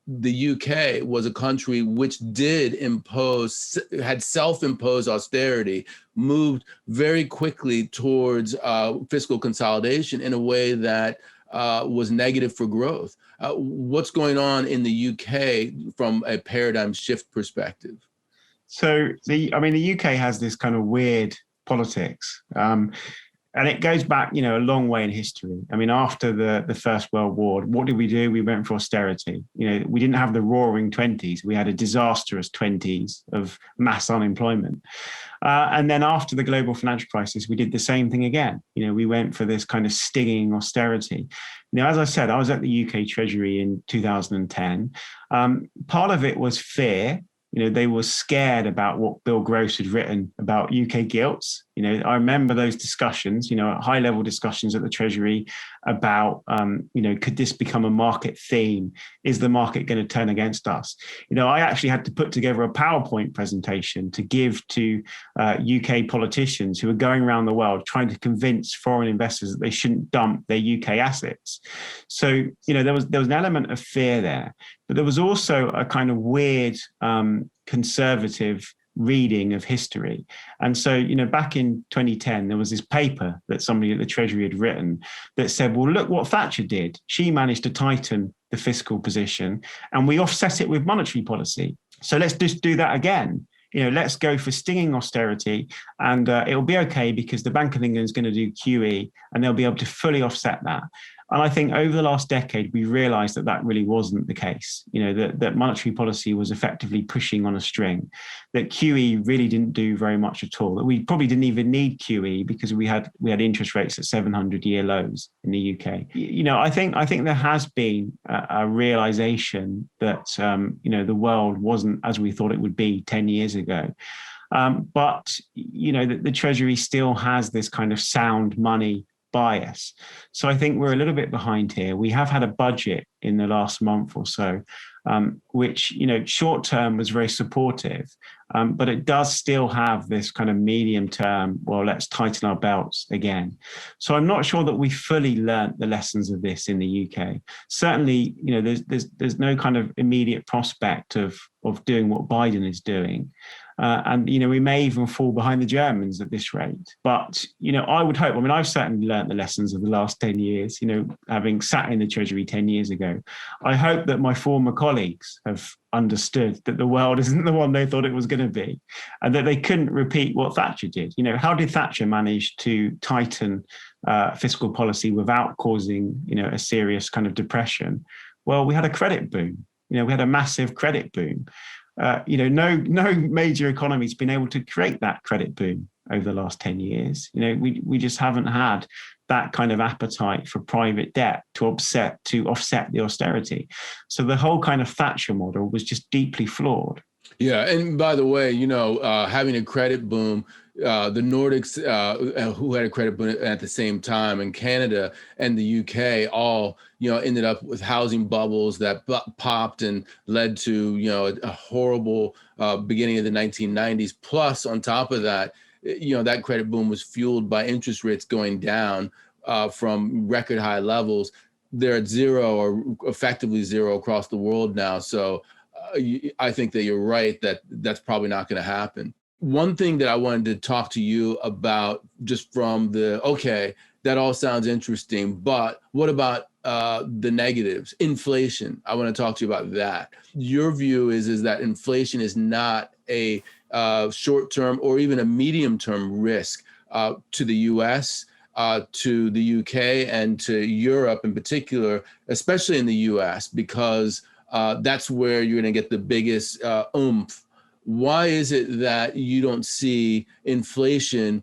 Speaker 1: the UK was a country which had self-imposed austerity, moved very quickly towards fiscal consolidation in a way that was negative for growth. What's going on in the UK from a paradigm shift perspective?
Speaker 2: So the UK has this kind of weird politics. And it goes back, a long way in history. After the First World War, what did we do? We went for austerity. We didn't have the roaring 20s. We had a disastrous 20s of mass unemployment. And then after the global financial crisis, we did the same thing again. We went for this kind of stinging austerity. As I said, I was at the UK Treasury in 2010. Part of it was fear. They were scared about what Bill Gross had written about UK gilts. I remember those discussions, high-level discussions at the Treasury about, could this become a market theme? Is the market going to turn against us? I actually had to put together a PowerPoint presentation to give to UK politicians who were going around the world trying to convince foreign investors that they shouldn't dump their UK assets. So, there was an element of fear there, but there was also a kind of weird conservative reading of history. And so, back in 2010, there was this paper that somebody at the Treasury had written that said, well, look what Thatcher did. She managed to tighten the fiscal position and we offset it with monetary policy. So let's just do that again. Let's go for stinging austerity and it'll be okay because the Bank of England is going to do QE and they'll be able to fully offset that. And I think over the last decade, we realized that really wasn't the case, that monetary policy was effectively pushing on a string, that QE really didn't do very much at all, that we probably didn't even need QE because we had interest rates at 700-year lows in the UK. I think there has been a realization that, the world wasn't as we thought it would be 10 years ago. But the Treasury still has this kind of sound money bias. So I think we're a little bit behind here. We have had a budget in the last month or so, which, short term was very supportive, but it does still have this kind of medium term, well, let's tighten our belts again. So I'm not sure that we fully learnt the lessons of this in the UK. Certainly, there's no kind of immediate prospect of doing what Biden is doing. And, we may even fall behind the Germans at this rate. But, I would hope, I've certainly learnt the lessons of the last 10 years, having sat in the Treasury 10 years ago. I hope that my former colleagues have understood that the world isn't the one they thought it was going to be and that they couldn't repeat what Thatcher did. How did Thatcher manage to tighten fiscal policy without causing, a serious kind of depression? Well, we had a credit boom. We had a massive credit boom. No major economy's been able to create that credit boom over the last 10 years. We just haven't had that kind of appetite for private debt to offset the austerity. So the whole kind of Thatcher model was just deeply flawed.
Speaker 1: Yeah, and by the way, having a credit boom, the Nordics, who had a credit boom at the same time, and Canada and the UK all, ended up with housing bubbles that popped and led to, a horrible beginning of the 1990s. Plus, on top of that, that credit boom was fueled by interest rates going down from record high levels. They're at zero or effectively zero across the world now. So I think that you're right that that's probably not going to happen. One thing that I wanted to talk to you about, just from okay, that all sounds interesting, but what about the negatives? Inflation. I want to talk to you about that. Your view is that inflation is not a short-term or even a medium-term risk to the U.S., to the U.K., and to Europe in particular, especially in the U.S., because that's where you're going to get the biggest oomph. Why is it that you don't see inflation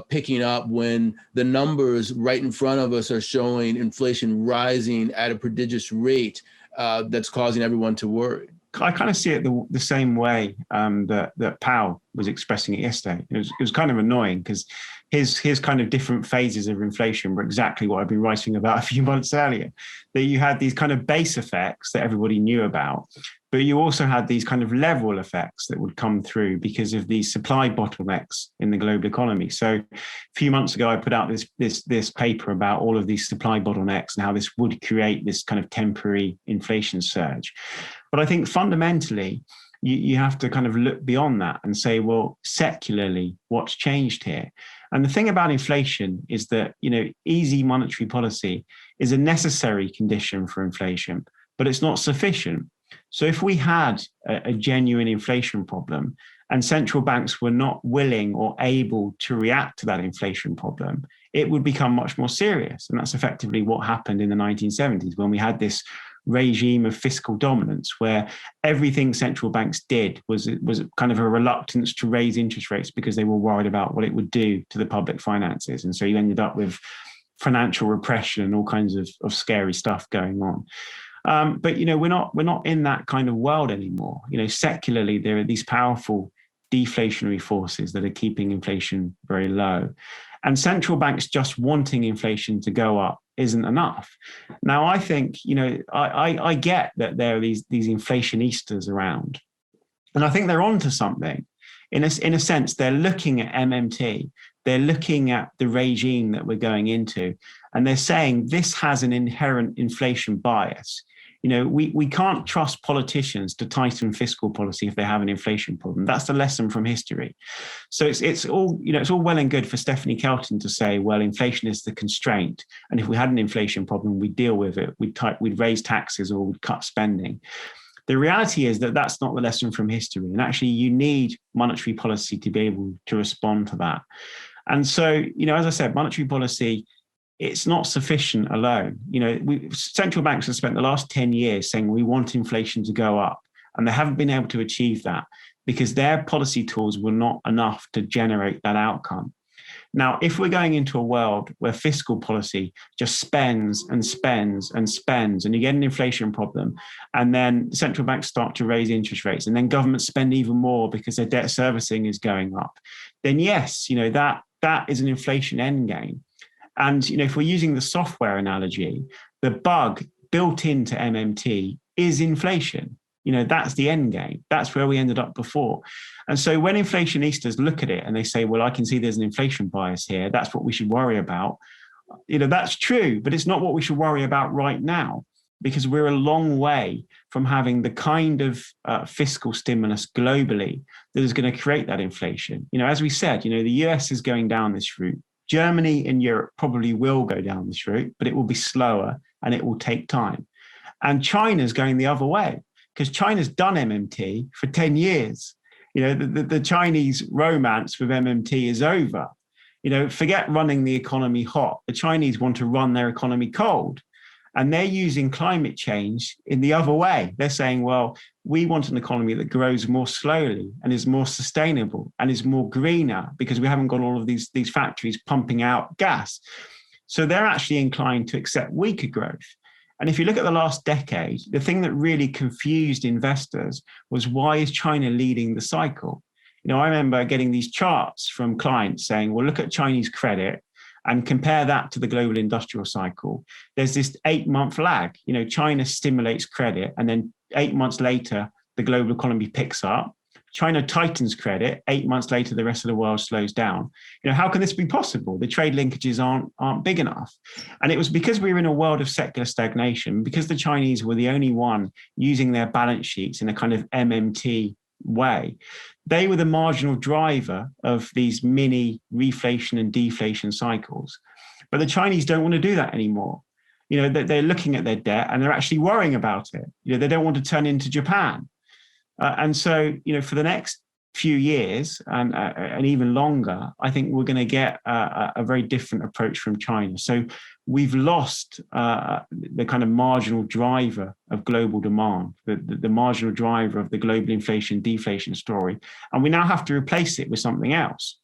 Speaker 1: picking up when the numbers right in front of us are showing inflation rising at a prodigious rate that's causing everyone to worry?
Speaker 2: I kind of see it the same way that Powell was expressing it yesterday. It was kind of annoying because his kind of different phases of inflation were exactly what I've been writing about a few months earlier. That you had these kind of base effects that everybody knew about, but you also had these kind of level effects that would come through because of these supply bottlenecks in the global economy. So a few months ago, I put out this paper about all of these supply bottlenecks and how this would create this kind of temporary inflation surge. But I think fundamentally, you have to kind of look beyond that and say, well, secularly, what's changed here? And the thing about inflation is that, easy monetary policy is a necessary condition for inflation, but it's not sufficient. So if we had a genuine inflation problem and central banks were not willing or able to react to that inflation problem, it would become much more serious. And that's effectively what happened in the 1970s when we had this regime of fiscal dominance where everything central banks did was kind of a reluctance to raise interest rates because they were worried about what it would do to the public finances. And so you ended up with financial repression and all kinds of scary stuff going on. But we're not in that kind of world anymore. Secularly, there are these powerful deflationary forces that are keeping inflation very low. And central banks just wanting inflation to go up isn't enough. Now, I think, I get that there are these inflationistas around, and I think they're onto something. In a sense, they're looking at MMT, they're looking at the regime that we're going into, and they're saying this has an inherent inflation bias. We can't trust politicians to tighten fiscal policy if they have an inflation problem. That's the lesson from history. So it's all well and good for Stephanie Kelton to say, well, inflation is the constraint, and if we had an inflation problem, we'd deal with it. We'd raise taxes or we'd cut spending. The reality is that that's not the lesson from history, and actually, you need monetary policy to be able to respond to that. And so, as I said, monetary policy, it's not sufficient alone. Central banks have spent the last 10 years saying we want inflation to go up, and they haven't been able to achieve that because their policy tools were not enough to generate that outcome. Now, if we're going into a world where fiscal policy just spends and spends and spends, and you get an inflation problem, and then central banks start to raise interest rates, and then governments spend even more because their debt servicing is going up, then yes, that is an inflation endgame. And, if we're using the software analogy, the bug built into MMT is inflation. That's the end game. That's where we ended up before. And so when inflationistas look at it and they say, well, I can see there's an inflation bias here, that's what we should worry about. That's true, but it's not what we should worry about right now, because we're a long way from having the kind of fiscal stimulus globally that is going to create that inflation. As we said, the US is going down this route. Germany and Europe probably will go down this route, but it will be slower and it will take time. And China's going the other way because China's done MMT for 10 years. The Chinese romance with MMT is over. Forget running the economy hot. The Chinese want to run their economy cold. And they're using climate change in the other way. They're saying, well, we want an economy that grows more slowly and is more sustainable and is more greener because we haven't got all of these factories pumping out gas. So they're actually inclined to accept weaker growth. And if you look at the last decade, the thing that really confused investors was, why is China leading the cycle? I remember getting these charts from clients saying, well, look at Chinese credit and compare that to the global industrial cycle. There's this 8-month lag. China stimulates credit, and then 8 months later, the global economy picks up. China tightens credit. 8 months later, the rest of the world slows down. How can this be possible? The trade linkages aren't big enough. And it was because we were in a world of secular stagnation, because the Chinese were the only one using their balance sheets in a kind of MMT way. They were the marginal driver of these mini reflation and deflation cycles. But the Chinese don't want to do that anymore. They're looking at their debt and they're actually worrying about it. They don't want to turn into Japan. And so, for the next few years and even longer, I think we're going to get a very different approach from China. So we've lost the kind of marginal driver of global demand, the marginal driver of the global inflation deflation story. And we now have to replace it with something else.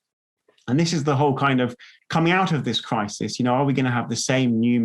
Speaker 2: And this is the whole kind of coming out of this crisis. Are we going to have the same new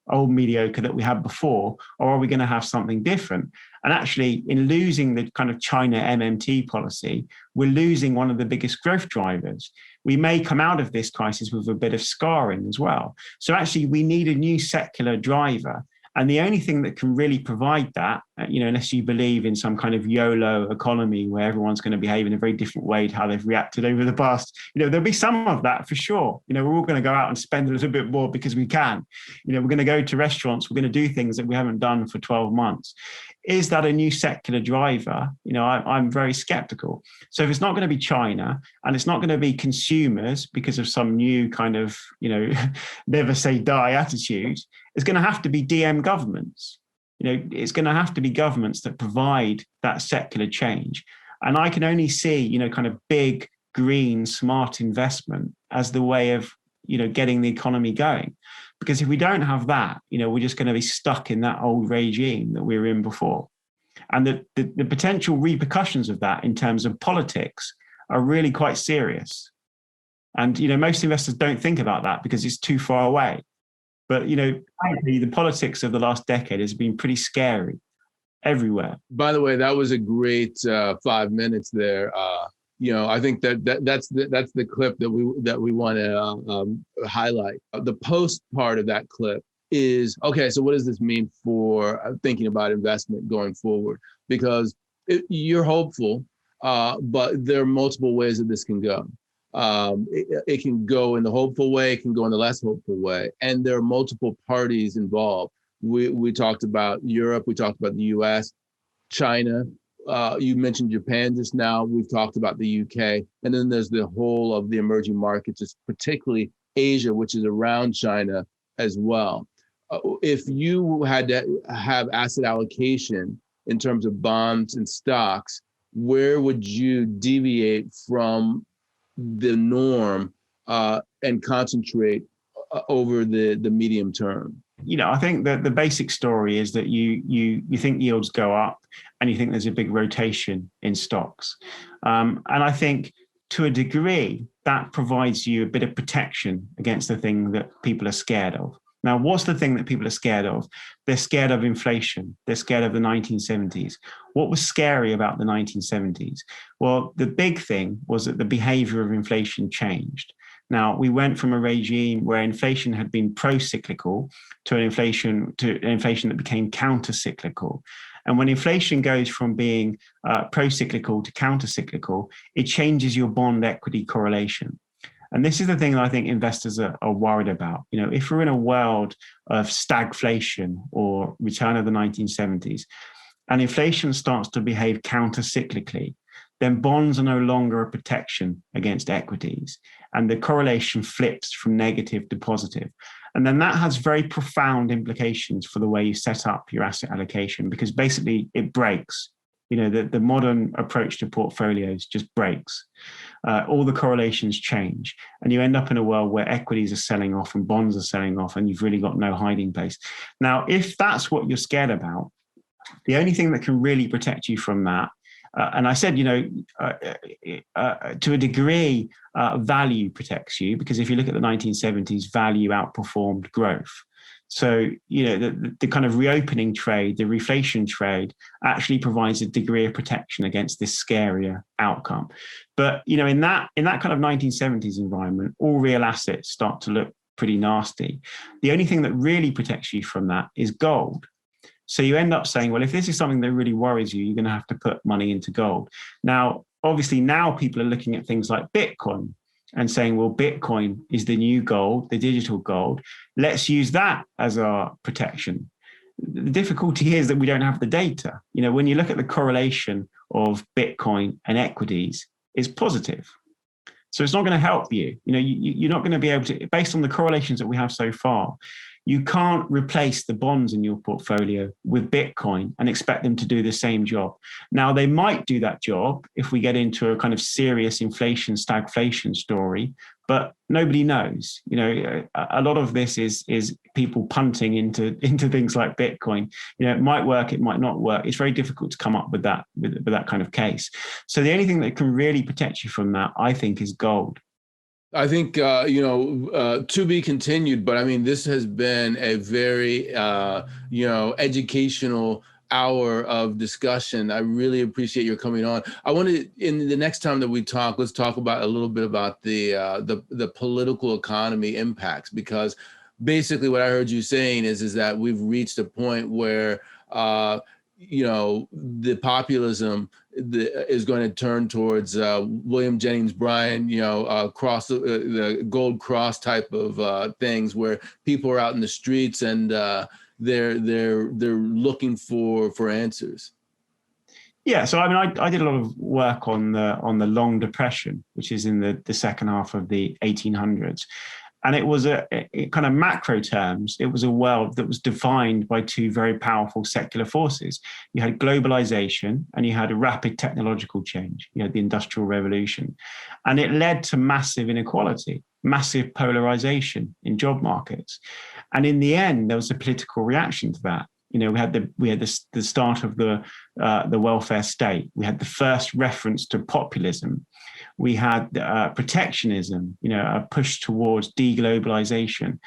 Speaker 2: old mediocre that we had before, or are we going to have something different? And actually, in losing the kind of China MMT policy, we're losing one of the biggest growth drivers. We may come out of this crisis with a bit of scarring as well. So actually, we need a new secular driver. And the only thing that can really provide that, unless you believe in some kind of YOLO economy where everyone's going to behave in a very different way to how they've reacted over the past, there'll be some of that for sure. We're all going to go out and spend a little bit more because we can. We're going to go to restaurants. We're going to do things that we haven't done for 12 months. Is that a new secular driver? I'm very skeptical. So if it's not going to be China and it's not going to be consumers because of some new kind of, never say die attitude, it's going to have to be DM governments. It's going to have to be governments that provide that secular change. And I can only see, kind of big, green, smart investment as the way of, getting the economy going. Because if we don't have that, we're just going to be stuck in that old regime that we were in before. And the potential repercussions of that in terms of politics are really quite serious. And, most investors don't think about that because it's too far away. But, frankly, the politics of the last decade has been pretty scary everywhere.
Speaker 1: By the way, that was a great 5 minutes there. I think that's the clip that we want to highlight. The post part of that clip is, okay, so what does this mean for thinking about investment going forward? Because you're hopeful, but there are multiple ways that this can go. It can go in the hopeful way, it can go in the less hopeful way. And there are multiple parties involved. We talked about Europe, we talked about the US, China. You mentioned Japan just now. We've talked about the UK. And then there's the whole of the emerging markets, particularly Asia, which is around China as well. If you had to have asset allocation in terms of bonds and stocks, where would you deviate from the norm and concentrate over the medium term?
Speaker 2: I think that the basic story is that you think yields go up and you think there's a big rotation in stocks. And I think to a degree, that provides you a bit of protection against the thing that people are scared of. Now, what's the thing that people are scared of? They're scared of inflation. They're scared of the 1970s. What was scary about the 1970s? Well, the big thing was that the behavior of inflation changed. Now, we went from a regime where inflation had been pro-cyclical to an inflation that became counter-cyclical. And when inflation goes from being pro-cyclical to counter-cyclical, it changes your bond equity correlation. And this is the thing that I think investors are worried about. If we're in a world of stagflation or return of the 1970s, and inflation starts to behave counter-cyclically, then bonds are no longer a protection against equities. And the correlation flips from negative to positive. And then that has very profound implications for the way you set up your asset allocation, because basically it breaks. The modern approach to portfolios just breaks. All the correlations change, and you end up in a world where equities are selling off and bonds are selling off, and you've really got no hiding place. Now, if that's what you're scared about, the only thing that can really protect you from that And I said, to a degree, value protects you, because if you look at the 1970s, value outperformed growth. So, the kind of reopening trade, the reflation trade, actually provides a degree of protection against this scarier outcome. But, in that kind of 1970s environment, all real assets start to look pretty nasty. The only thing that really protects you from that is gold. So you end up saying, well, if this is something that really worries you, you're going to have to put money into gold. Now, obviously, now people are looking at things like Bitcoin and saying, well, Bitcoin is the new gold, the digital gold. Let's use that as our protection. The difficulty is that we don't have the data. When you look at the correlation of Bitcoin and equities, it's positive. So it's not going to help you. You're not going to be able to, based on the correlations that we have so far, you can't replace the bonds in your portfolio with Bitcoin and expect them to do the same job. Now, they might do that job if we get into a kind of serious inflation, stagflation story, but nobody knows. A lot of this is people punting into things like Bitcoin. It might work, it might not work. It's very difficult to come up with that kind of case. So the only thing that can really protect you from that, I think, is gold.
Speaker 1: I think, to be continued, but I mean, this has been a very, educational hour of discussion. I really appreciate your coming on. I want to, in the next time that we talk, let's talk about a little bit about the political economy impacts, because basically what I heard you saying is that we've reached a point where, the populism is going to turn towards William Jennings Bryan, cross the gold cross type of things, where people are out in the streets and they're looking for answers.
Speaker 2: Yeah, so I mean, I did a lot of work on the Long Depression, which is in the second half of the 1800s. And it was a kind of macro terms, it was a world that was defined by two very powerful secular forces. You had globalization and you had a rapid technological change. You had the Industrial Revolution. And it led to massive inequality, massive polarization in job markets. And in the end, there was a political reaction to that. We had the start of the welfare state. We had the first reference to populism. We had protectionism, a push towards deglobalization.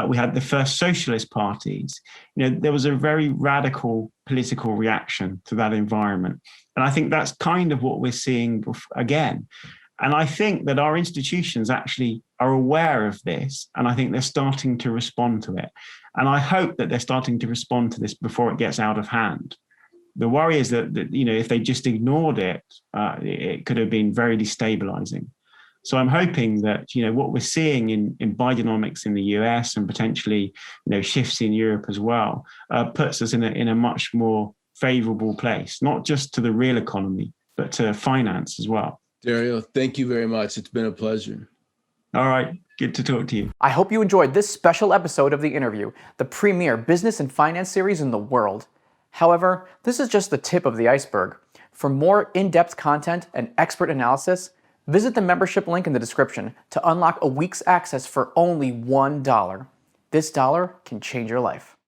Speaker 2: We had the first socialist parties. There was a very radical political reaction to that environment. And I think that's kind of what we're seeing again. And I think that our institutions actually are aware of this, and I think they're starting to respond to it. And I hope that they're starting to respond to this before it gets out of hand. The worry is that if they just ignored it, it could have been very destabilizing. So I'm hoping that what we're seeing in Bidenomics in the US and potentially shifts in Europe as well puts us in a much more favorable place, not just to the real economy, but to finance as well.
Speaker 1: Dario, thank you very much. It's been a pleasure.
Speaker 2: All right. Good to talk to you.
Speaker 4: I hope you enjoyed this special episode of The Interview, the premier business and finance series in the world. However, this is just the tip of the iceberg. For more in-depth content and expert analysis, visit the membership link in the description to unlock a week's access for only $1. This dollar can change your life.